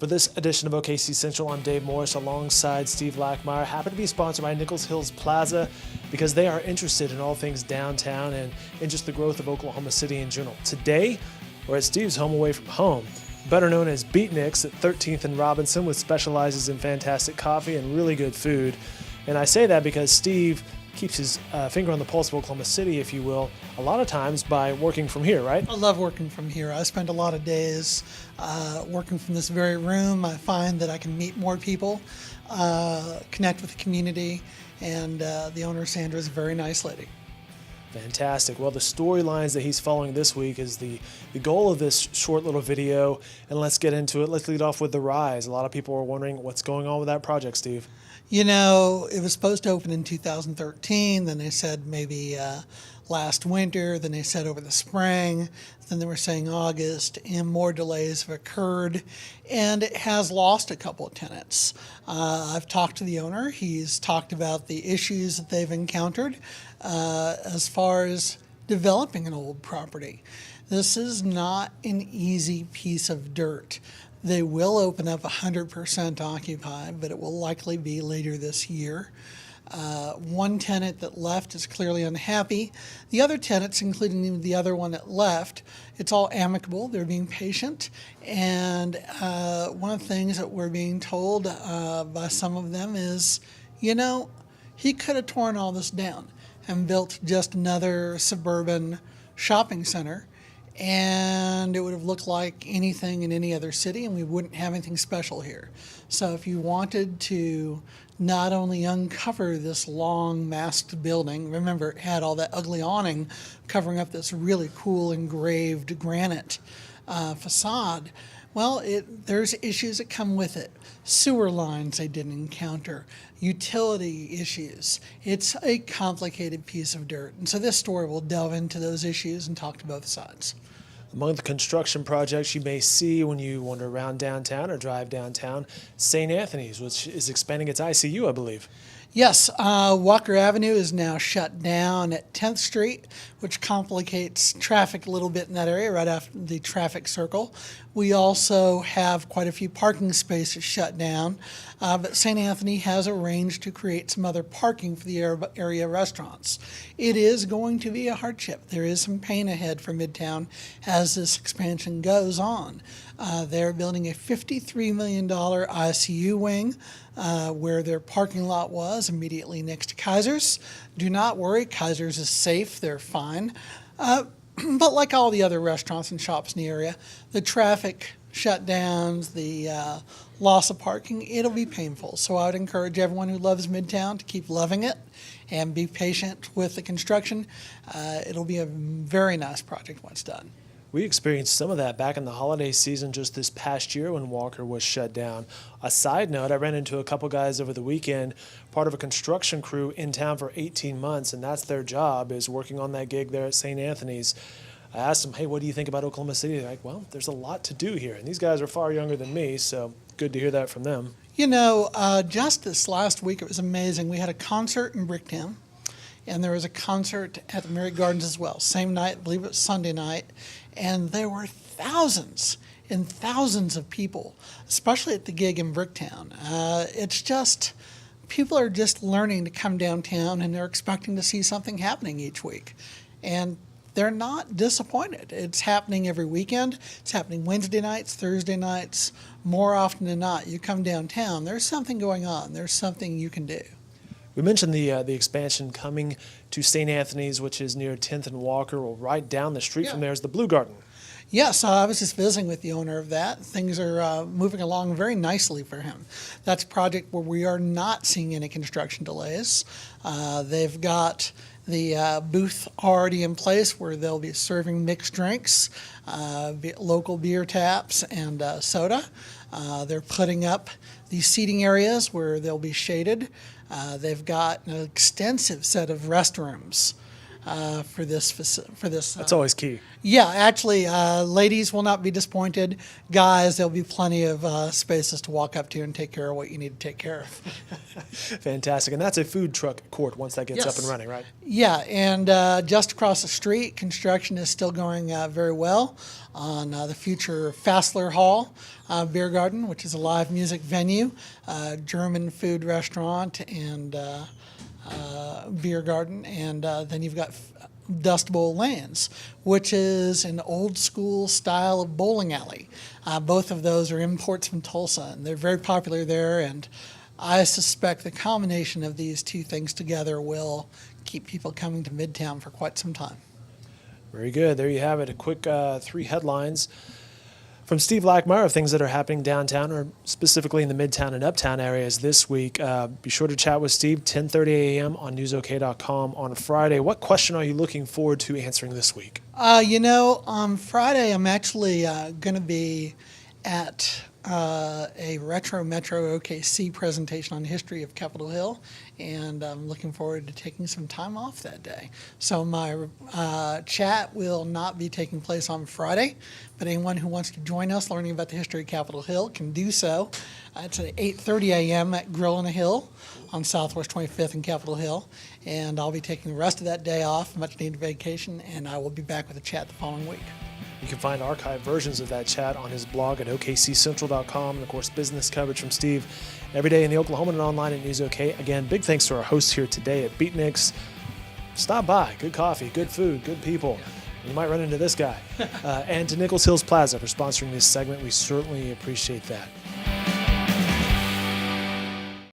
For this edition of OKC Central, I'm Dave Morris alongside Steve Lackmeyer. Happy to be sponsored by Nichols Hills Plaza because they are interested in all things downtown and in just the growth of Oklahoma City in general. Today, we're at Steve's home away from home, better known as Beatniks at 13th and Robinson, which specializes in fantastic coffee and really good food. And I say that because Steve keeps his finger on the pulse of Oklahoma City, if you will, a lot of times by working from here, right? I love working from here. I spend a lot of days working from this very room. I find that I can meet more people, connect with the community, and the owner, Sandra, is a very nice lady. Fantastic. Well, the storylines that he's following this week is the goal of this short little video, and let's get into it. Let's lead off with the Rise. A lot of people are wondering what's going on with that project, Steve. You know, it was supposed to open in 2013, then they said maybe last winter, then they said over the spring, then they were saying August, and more delays have occurred, and it has lost a couple of tenants. I've talked to the owner. He's talked about the issues that they've encountered as far as developing an old property. This is not an easy piece of dirt. They will open up 100% occupied, but it will likely be later this year. One tenant that left is clearly unhappy. The other tenants, including the other one that left, it's all amicable. They're being patient. And one of the things that we're being told by some of them is, you know, he could have torn all this down and built just another suburban shopping center, and it would have looked like anything in any other city, and we wouldn't have anything special here. So if you wanted to not only uncover this long masked building, remember it had all that ugly awning covering up this really cool engraved granite facade, well, there's issues that come with it. Sewer lines they didn't encounter, utility issues. It's a complicated piece of dirt. And so this story will delve into those issues and talk to both sides. Among the construction projects you may see when you wander around downtown or drive downtown, St. Anthony's, which is expanding its ICU, I believe. Yes, Walker Avenue is now shut down at 10th Street, which complicates traffic a little bit in that area right after the traffic circle. We also have quite a few parking spaces shut down, but St. Anthony has arranged to create some other parking for the area restaurants. It is going to be a hardship. There is some pain ahead for MidTown as this expansion goes on. They're building a $53 million ICU wing where their parking lot was immediately next to Kaiser's. Do not worry, Kaiser's is safe. They're fine. But like all the other restaurants and shops in the area, the traffic shutdowns, the loss of parking, it'll be painful. So I would encourage everyone who loves MidTown to keep loving it and be patient with the construction. It'll be a very nice project once done. We experienced some of that back in the holiday season just this past year when Walker was shut down. A side note, I ran into a couple guys over the weekend, part of a construction crew in town for 18 months, and that's their job, is working on that gig there at St. Anthony's. I asked them, hey, what do you think about Oklahoma City? They're like, well, there's a lot to do here. And these guys are far younger than me, so good to hear that from them. You know, just this last week, it was amazing. We had a concert in Bricktown, and there was a concert at the Bier Garden as well. Same night, I believe it was Sunday night. And there were thousands and thousands of people, especially at the gig in Bricktown. It's just, people are just learning to come downtown, and they're expecting to see something happening each week. And they're not disappointed. It's happening every weekend. It's happening Wednesday nights, Thursday nights. More often than not, you come downtown, there's something going on. There's something you can do. We mentioned the expansion coming to St. Anthony's, which is near 10th and Walker. Well, right down the street from there is the Bier Garten. Yes, I was just visiting with the owner of that. Things are moving along very nicely for him. That's a project where we are not seeing any construction delays. They've got the booth already in place where they'll be serving mixed drinks, local beer taps, and soda. They're putting up these seating areas where they'll be shaded. They've got an extensive set of restrooms for this. That's always key. Yeah, actually, ladies will not be disappointed. Guys, there'll be plenty of spaces to walk up to and take care of what you need to take care of. Fantastic. And that's a food truck court once that gets up and running, right? Yeah, and just across the street, construction is still going very well on the future Fassler Hall Bier Garten, which is a live music venue, German food restaurant, and Bier Garten. And then you've got Dust Bowl Lands, which is an old school style of bowling alley. Both of those are imports from Tulsa, and they're very popular there. And I suspect the combination of these two things together will keep people coming to MidTown for quite some time. Very good. There you have it. A quick 3 headlines from Steve Lackmeyer of things that are happening downtown, or specifically in the Midtown and Uptown areas this week. Be sure to chat with Steve, 10:30 a.m. on newsok.com on Friday. What question are you looking forward to answering this week? On Friday, I'm actually going to be at a Retro Metro OKC presentation on the history of Capitol Hill, and I'm looking forward to taking some time off that day. So my chat will not be taking place on Friday, but anyone who wants to join us learning about the history of Capitol Hill can do so. It's at 8:30 a.m. at Grill on the Hill on Southwest 25th and Capitol Hill, and I'll be taking the rest of that day off, much needed vacation, and I will be back with a chat the following week. You can find archived versions of that chat on his blog at OKCCentral.com, and of course business coverage from Steve every day in the Oklahoman and online at News OK. Again, big thanks to our hosts here today at Beatniks. Stop by. Good coffee, good food, good people. You might run into this guy. And to Nichols Hills Plaza for sponsoring this segment. We certainly appreciate that.